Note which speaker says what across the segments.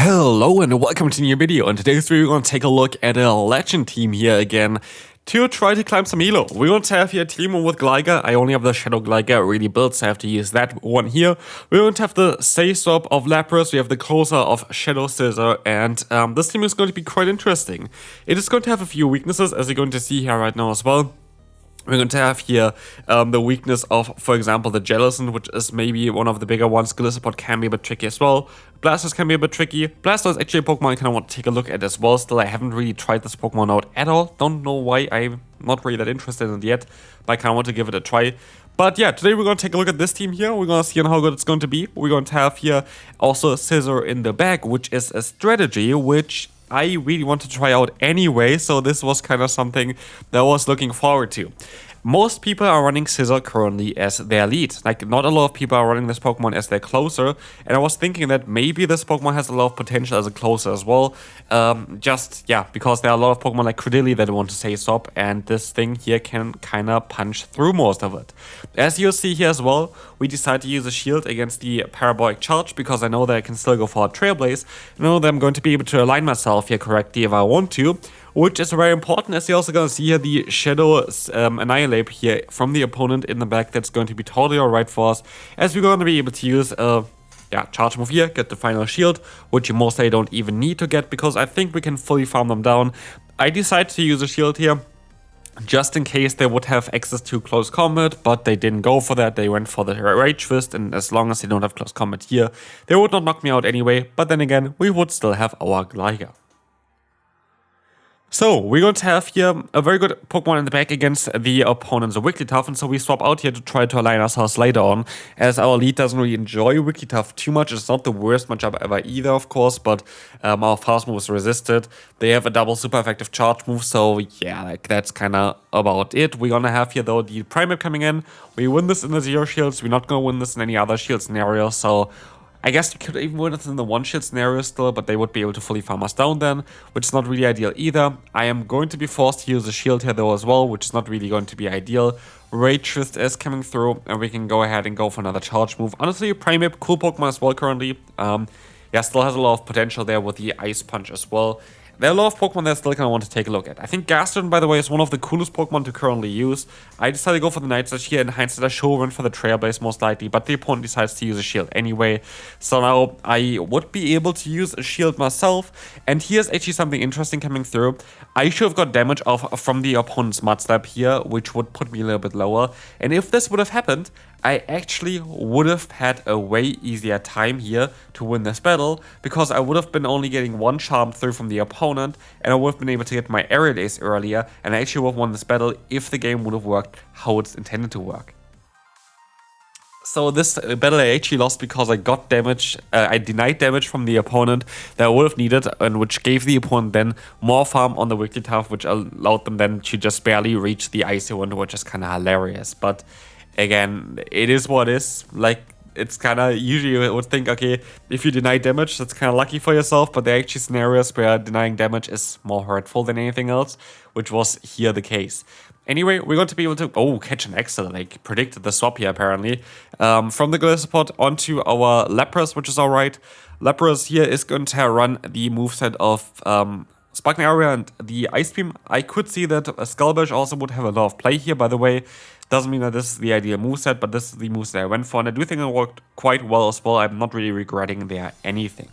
Speaker 1: Hello and welcome to a new video. In today's video we're going to take a look at a legend team here again to try to climb some elo. We're going to have here a team with Gligar. I only have the Shadow Gligar already built, so I have to use that one here. We're going to have the Scizor of Lapras, we have the Closer of Shadow Scizor, and this team is going to be quite interesting. It is going to have a few weaknesses, as you're going to see here right now as well. We're going to have here the weakness of, for example, the Jellicent, which is maybe one of the bigger ones. Golisopod can be a bit tricky as well. Blastoise can be a bit tricky. Blastoise is actually a Pokemon I kind of want to take a look at as well. Still, I haven't really tried this Pokemon out at all. Don't know why, I'm not really that interested in it yet, but I kind of want to give it a try. But yeah, today we're going to take a look at this team here. We're going to see how good it's going to be. We're going to have here also Scizor in the back, which is a strategy which I really want to try out anyway, so this was kind of something that I was looking forward to. Most people are running Scizor currently as their lead. Like, not a lot of people are running this Pokemon as their closer, and I was thinking that maybe this Pokemon has a lot of potential as a closer as well. Because there are a lot of Pokemon like Credilli that want to say stop, and this thing here can kind of punch through most of it. As you'll see here as well, we decided to use a shield against the Parabolic Charge, because I know that I can still go for a Trailblaze. I know that I'm going to be able to align myself here correctly if I want to, which is very important, as you're also going to see here the Shadow Annihilate here from the opponent in the back. That's going to be totally alright for us, as we're going to be able to use charge move here, get the final shield, which you mostly don't even need to get, because I think we can fully farm them down. I decided to use a shield here, just in case they would have access to close combat, but they didn't go for that. They went for the Rage Fist, and as long as they don't have close combat here, they would not knock me out anyway, but then again, we would still have our Gligar. So, we're going to have here a very good Pokemon in the back against the opponent's Wigglytuff, and so we swap out here to try to align ourselves later on, as our lead doesn't really enjoy Wigglytuff too much. It's not the worst matchup ever either, of course, but our fast move is resisted. They have a double super effective charge move, so yeah, like that's kind of about it. We're going to have here, though, the Primeape coming in. We win this in the Zero Shields. We're not going to win this in any other shield scenario, so I guess we could even win it in the one shield scenario still, but they would be able to fully farm us down then, which is not really ideal either. I am going to be forced to use a shield here though as well, which is not really going to be ideal. Rage Fist is coming through, and we can go ahead and go for another charge move. Honestly, Primeape, cool Pokemon as well currently. Still has a lot of potential there with the Ice Punch as well. There are a lot of Pokemon that I still kind of want to take a look at. I think Gastrodon, by the way, is one of the coolest Pokemon to currently use. I decided to go for the Night Slash here. In hindsight, I should have went for the Trailblaze most likely, but the opponent decides to use a shield anyway. So now I would be able to use a shield myself. And here's actually something interesting coming through. I should have got damage off from the opponent's Mud Slap here, which would put me a little bit lower. And if this would have happened, I actually would have had a way easier time here to win this battle, because I would have been only getting one charm through from the opponent, and I would have been able to get my Aerial Ace earlier, and I actually would have won this battle if the game would have worked how it's intended to work. So this battle I actually lost because I got damage, I denied damage from the opponent that I would have needed, and which gave the opponent then more farm on the Wigglytuff, which allowed them then to just barely reach the Icy Wind, which is kind of hilarious. But again, it is what it is. Like, it's kind of, usually you would think, okay, if you deny damage, that's kind of lucky for yourself, but there are actually scenarios where denying damage is more hurtful than anything else, which was here the case. Anyway, we're going to be able to, catch an Excel, like, predicted the swap here apparently, from the Golisopod onto our Lapras, which is alright. Lapras here is going to run the moveset of Sparkling Area and the Ice Beam. I could see that a Skull Bash also would have a lot of play here, by the way. Doesn't mean that this is the ideal moveset, but this is the moveset I went for, and I do think it worked quite well as well. I'm not really regretting there anything.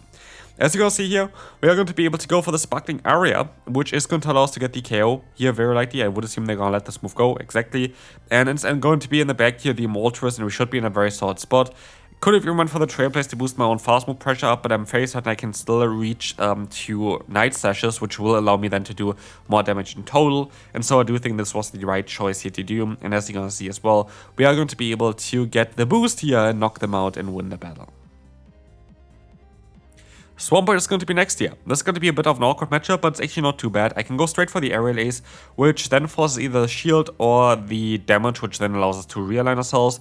Speaker 1: As you can see here, we are going to be able to go for the Sparkling Area, which is going to allow us to get the KO here very likely. I would assume they're going to let this move go, exactly. And it's going to be in the back here, the Moltres, and we should be in a very solid spot. Could have even went for the Trailblaze to boost my own fast move pressure up, but I'm fairly certain I can still reach to Night Slashes, which will allow me then to do more damage in total. And so I do think this was the right choice here to do. And as you're going to see as well, we are going to be able to get the boost here and knock them out and win the battle. Swampert is going to be next here. This is going to be a bit of an awkward matchup, but it's actually not too bad. I can go straight for the Aerial Ace, which then forces either the shield or the damage, which then allows us to realign ourselves.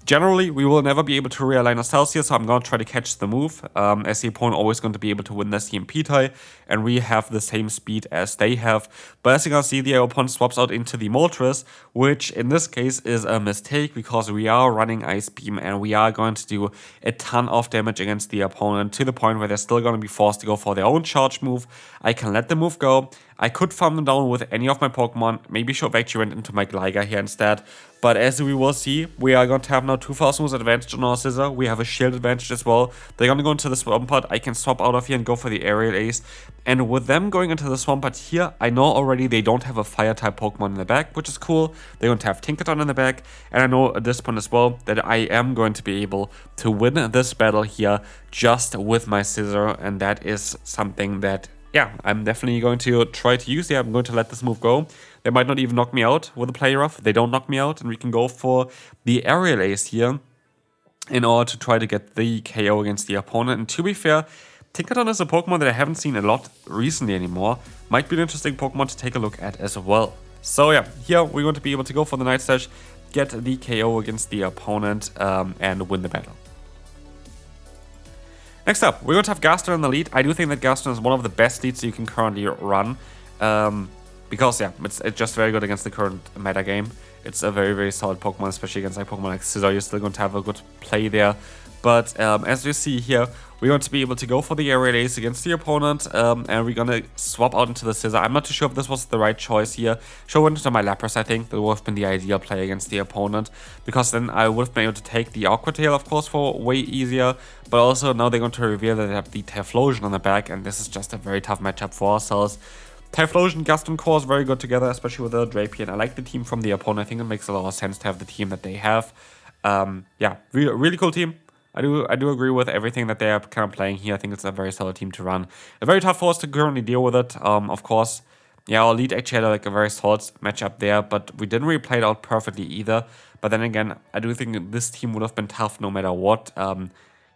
Speaker 1: Generally, we will never be able to realign ourselves here, so I'm going to try to catch the move, as the opponent always going to be able to win this EMP tie, and we have the same speed as they have. But as you can see, the opponent swaps out into the Moltres, which in this case is a mistake, because we are running Ice Beam, and we are going to do a ton of damage against the opponent, to the point where they're still going to be forced to go for their own charge move. I can let the move go. I could farm them down with any of my Pokemon, maybe should have actually went into my Gligar here instead. But as we will see, we are going to have now 2,000 moves advantage on our Scizor. We have a shield advantage as well. They're going to go into the Swampert. I can swap out of here and go for the Aerial Ace. And with them going into the Swampert here, I know already they don't have a Fire-type Pokemon in the back, which is cool. They're going to have Tinkaton in the back. And I know at this point as well that I am going to be able to win this battle here just with my Scizor. And that is something that, yeah, I'm definitely going to try to use. Yeah, I'm going to let this move go. They might not even knock me out with a Play Rough. They don't knock me out, and we can go for the Aerial Ace here in order to try to get the KO against the opponent. And to be fair, Tinkaton is a Pokemon that I haven't seen a lot recently anymore. Might be an interesting Pokemon to take a look at as well. So yeah, here we're going to be able to go for the Night Slash, get the KO against the opponent, and win the battle. Next up, we're going to have Gaston in the lead. I do think that Gaston is one of the best leads you can currently run. Because, yeah, it's just very good against the current meta game. It's a very, very solid Pokemon, especially against like Pokemon like Scizor. You're still going to have a good play there. But as you see here, we're going to be able to go for the Aerial Ace against the opponent. And we're going to swap out into the Scizor. I'm not too sure if this was the right choice here. Should have went into my Lapras, I think. That would have been the ideal play against the opponent. Because then I would have been able to take the Aqua Tail, of course, for way easier. But also now they're going to reveal that they have the Typhlosion on the back. And this is just a very tough matchup for ourselves. Typhlosion, Gaston Core is very good together, especially with the Drapion. I like the team from the opponent. I think it makes a lot of sense to have the team that they have. Yeah, really cool team. I do agree with everything that they are kind of playing here. I think it's a very solid team to run. A very tough for us to currently deal with it. Of course, yeah, our lead actually had like a very solid matchup there, but we didn't really play it out perfectly either. But then again, I do think this team would have been tough no matter what.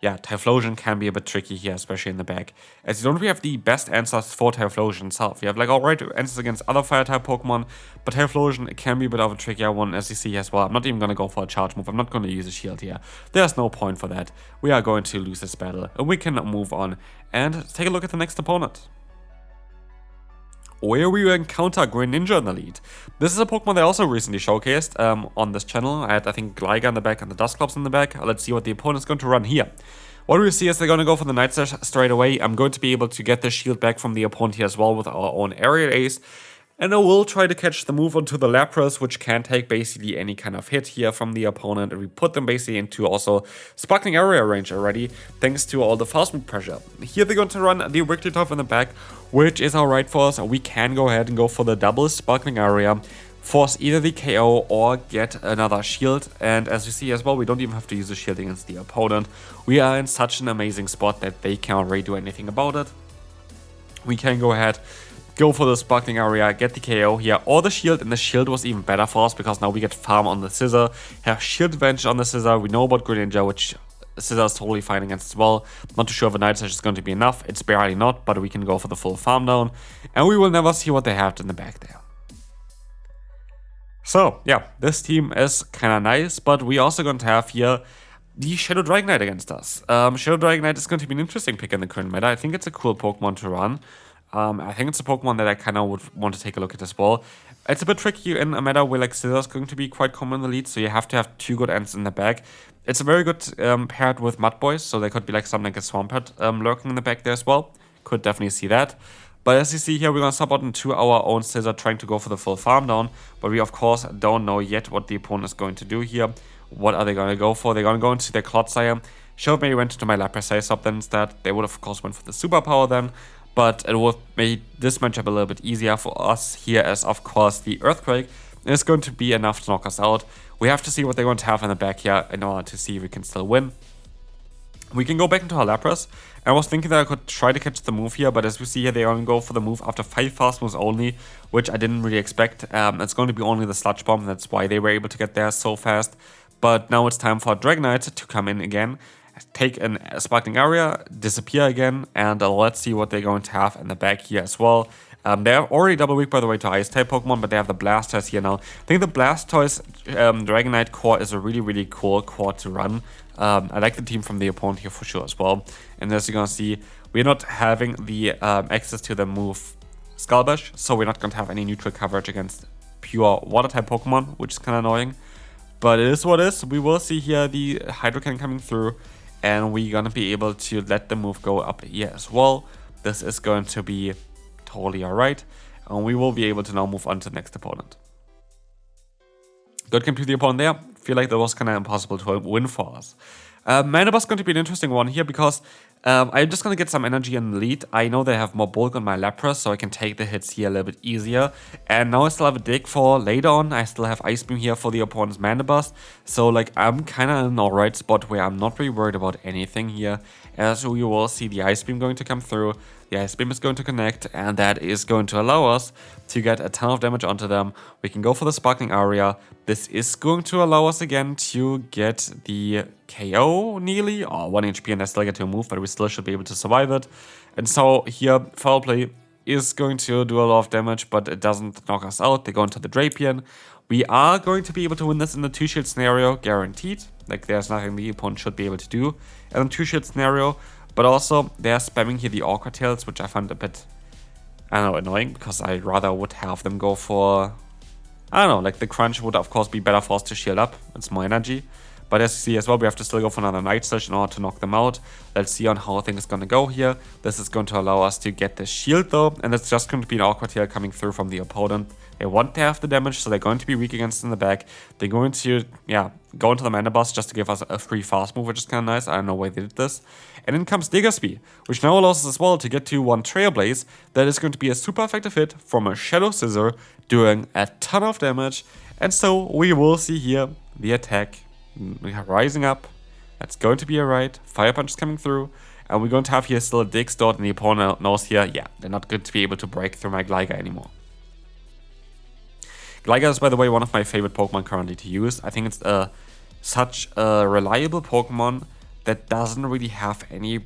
Speaker 1: Yeah, Typhlosion can be a bit tricky here, especially in the back, as you don't really have the best answers for Typhlosion itself. You have like alright answers against other Fire-type Pokemon, but Typhlosion can be a bit of a trickier one, as you see as well. I'm not even going to go for a charge move. I'm not going to use a shield here. There's no point for that. We are going to lose this battle, and we can move on and take a look at the next opponent, where we encounter Greninja in the lead. This is a Pokemon that I also recently showcased on this channel. I had, I think, Gligar in the back and the Dusclops in the back. Let's see what the opponent's going to run here. What we see is they're going to go for the Night Slash straight away. I'm going to be able to get the shield back from the opponent here as well with our own Aerial Ace. And I will try to catch the move onto the Lapras, which can take basically any kind of hit here from the opponent. And we put them basically into also Sparkling Area range already, thanks to all the fast move pressure. Here they're going to run the Wigglytuff in the back, which is alright for us. We can go ahead and go for the double Sparkling Area, force either the KO or get another shield. And as you see as well, we don't even have to use a shield against the opponent. We are in such an amazing spot that they can't really do anything about it. We can go ahead, go for the Sparkling Area, get the KO here, or the shield, and the shield was even better for us because now we get farm on the Scizor, have shield advantage on the Scizor. We know about Greninja, which Scizor is totally fine against as well. Not too sure if a Night Slash is going to be enough. It's barely not, but we can go for the full farm down, and we will never see what they have in the back there. So yeah, this team is kind of nice, but we also going to have here the Shadow Dragonite against us. Shadow Dragonite is going to be an interesting pick in the current meta. I think it's a cool Pokemon to run. I think it's a Pokemon that I kind of would want to take a look at as well. It's a bit tricky in a meta where like Scizor is going to be quite common in the lead, so you have to have two good ends in the back. It's a very good paired with Mud Boys, so there could be like something like a Swampert lurking in the back there as well. Could definitely see that. But as you see here, we're going to sub out into our own Scizor, trying to go for the full farm down. But we, of course, don't know yet what the opponent is going to do here. What are they going to go for? They're going to go into their Clodsire. Should have maybe went into my Lapras sub then instead. They would have, of course, went for the Superpower then. But it would have made this matchup a little bit easier for us here, as, of course, the Earthquake is going to be enough to knock us out. We have to see what they're going to have in the back here in order to see if we can still win. We can go back into our Lapras. I was thinking that I could try to catch the move here, but as we see here, they only go for the move after 5 fast moves only, which I didn't really expect. It's going to be only the Sludge Bomb, that's why they were able to get there so fast. But now it's time for Dragonite to come in again, take a Sparkling Area, disappear again, and let's see what they're going to have in the back here as well. They are already double weak, by the way, to Ice-type Pokemon, but they have the Blastoise here now. I think the Blastoise Dragonite core is a really, really cool core to run. I like the team from the opponent here for sure as well. And as you're going to see, we're not having the access to the move Skull Bash, so we're not going to have any neutral coverage against pure Water-type Pokemon, which is kind of annoying. But it is what it is. We will see here the Hydro Cannon coming through, and we're going to be able to let the move go up here as well. This is going to be totally alright, and we will be able to now move on to the next opponent. Good game to the opponent there. Feel like that was kind of impossible to win for us. Mana Boss is going to be an interesting one here because I'm just going to get some energy in the lead. I know they have more bulk on my Lapras, so I can take the hits here a little bit easier. And now I still have a dig for later on. I still have Ice Beam here for the opponent's Mana Boss. So like I'm kind of in an alright spot where I'm not really worried about anything here. As we will see the Ice Beam going to come through. The Ice Beam is going to connect, and that is going to allow us to get a ton of damage onto them. We can go for the Sparkling Aria. This is going to allow us again to get the KO nearly, or 1 HP, and I still get to move, but we still should be able to survive it. And so here, Foul Play is going to do a lot of damage, but it doesn't knock us out. They go into the Drapion. We are going to be able to win this in the 2-shield scenario, guaranteed. Like, there's nothing the opponent should be able to do in a 2-shield scenario. But also, they're spamming here the Orca Tails, which I find a bit, I don't know, annoying, because I rather would have them go for, I don't know, like the Crunch would of course be better for us to shield up. It's more energy. But as you see as well, we have to still go for another Night Slash in order to knock them out. Let's see on how things are going to go here. This is going to allow us to get the shield though, and it's just going to be an Orca Tail coming through from the opponent. They want to have the damage, so they're going to be weak against in the back. They're going to, yeah, go into the Mana Boss just to give us a free fast move, which is kind of nice. I don't know why they did this. And in comes Diggersby, which now allows us as well to get to one Trailblaze. That is going to be a super effective hit from a Shadow Scizor, doing a ton of damage. And so we will see here the attack rising up. That's going to be alright. Fire Punch is coming through. And we're going to have here still a Dig stored, and the opponent knows here, yeah, they're not going to be able to break through my Gligar anymore. Gligar is, by the way, one of my favorite Pokemon currently to use. I think it's such a reliable Pokemon that doesn't really have any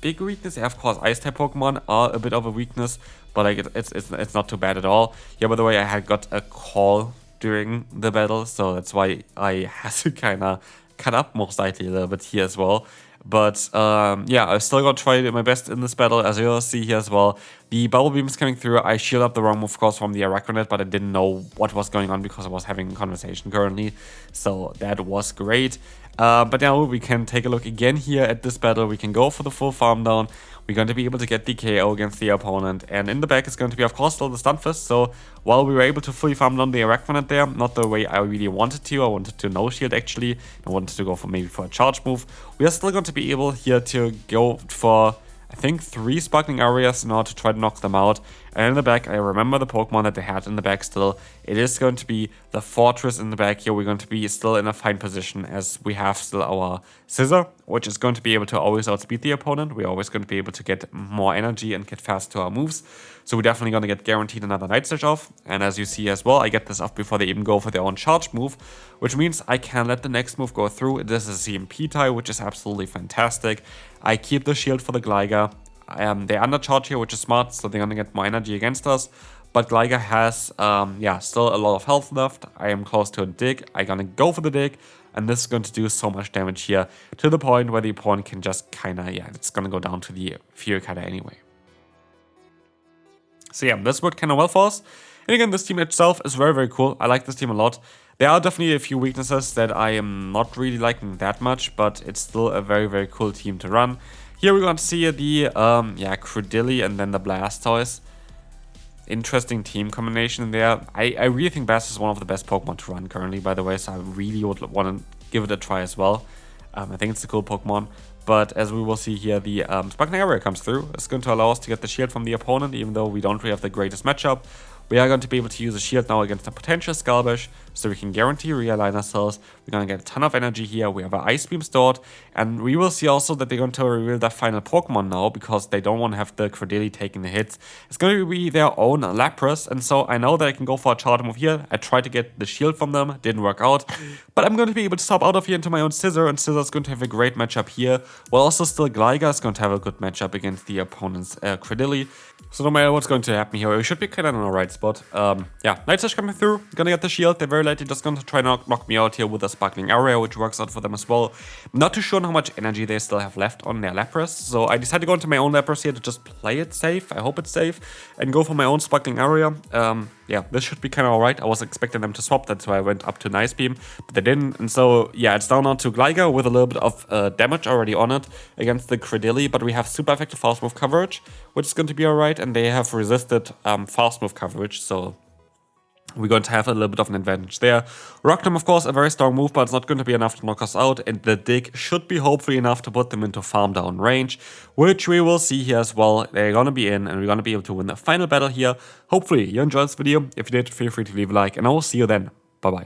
Speaker 1: big weakness. Of course, Ice-type Pokemon are a bit of a weakness, but like it's not too bad at all. Yeah, by the way, I had got a call during the battle, so that's why I had to kind of cut up most likely a little bit here as well. But yeah, I still got to try my best in this battle, as you'll see here as well. The Bubble Beam is coming through. I shield up the wrong move, of course, from the Araquanid, but I didn't know what was going on because I was having a conversation currently. So that was great. But now we can take a look again here at this battle. We can go for the full farm down. We're going to be able to get the KO against the opponent. And in the back is going to be, of course, still the Stunfisk. So while we were able to fully farm down the Araquanid there, not the way I really wanted to. I wanted to no-shield, actually. I wanted to go for maybe for a charge move. We are still going to be able here to go for, I think, 3 Sparkling Arias in order to try to knock them out. And in the back, I remember the Pokemon that they had in the back still. It is going to be the Fortress in the back here. We're going to be still in a fine position as we have still our Scizor, which is going to be able to always outspeed the opponent. We're always going to be able to get more energy and get fast to our moves. So we're definitely going to get guaranteed another Night Slash off. And as you see as well, I get this off before they even go for their own charge move, which means I can let the next move go through. This is a CMP tie, which is absolutely fantastic. I keep the shield for the Gligar. They undercharge here, which is smart, so they're gonna get more energy against us. But Gligar has, yeah, still a lot of health left. I am close to a dig. I'm gonna go for the dig, and this is going to do so much damage here to the point where the opponent can just kinda, yeah, it's gonna go down to the Fury Cutter anyway. So yeah, this worked kinda well for us. And again, this team itself is very, very cool. I like this team a lot. There are definitely a few weaknesses that I am not really liking that much, but it's still a very, very cool team to run. Here we're going to see the, yeah, Credilli and then the Blastoise. Interesting team combination there. I really think Blastoise is one of the best Pokemon to run currently, by the way, so I really would want to give it a try as well. I think it's a cool Pokemon. But as we will see here, the Sparkling Area comes through. It's going to allow us to get the shield from the opponent, even though we don't really have the greatest matchup. We are going to be able to use a shield now against a potential Skull Bash. so we can guarantee realign ourselves. We're gonna get a ton of energy here. We have an Ice Beam stored, and we will see also that they're going to reveal their final Pokemon now, because they don't want to have the Credilli taking the hits. It's going to be their own Lapras, and so I know that I can go for a charge move here. I tried to get the shield from them, didn't work out, but I'm going to be able to stop out of here into my own Scizor, and Scizor is going to have a great matchup here, while also still Gligar is going to have a good matchup against the opponent's Credilli. So no matter what's going to happen here, we should be kind of in the right spot. Yeah, Night Slash coming through, gonna get the shield. They're very likely just going to try to knock me out here with a Sparkling Area, which works out for them as well. Not too sure how much energy they still have left on their Lapras, so I decided to go into my own Lapras here to just play it safe. I hope it's safe, and go for my own Sparkling Area. Yeah, this should be kind of alright. I was expecting them to swap, that's why I went up to Nice Beam, but they didn't, and so yeah, it's down now to Gligar with a little bit of damage already on it against the Credilli, but we have super effective fast move coverage, which is going to be alright, and they have resisted fast move coverage, so we're going to have a little bit of an advantage there. Rock Tomb, of course, a very strong move, but it's not going to be enough to knock us out, and the Dig should be hopefully enough to put them into farm down range, which we will see here as well. They're going to be in, and we're going to be able to win the final battle here. Hopefully you enjoyed this video. If you did, feel free to leave a like, and I will see you then. Bye bye.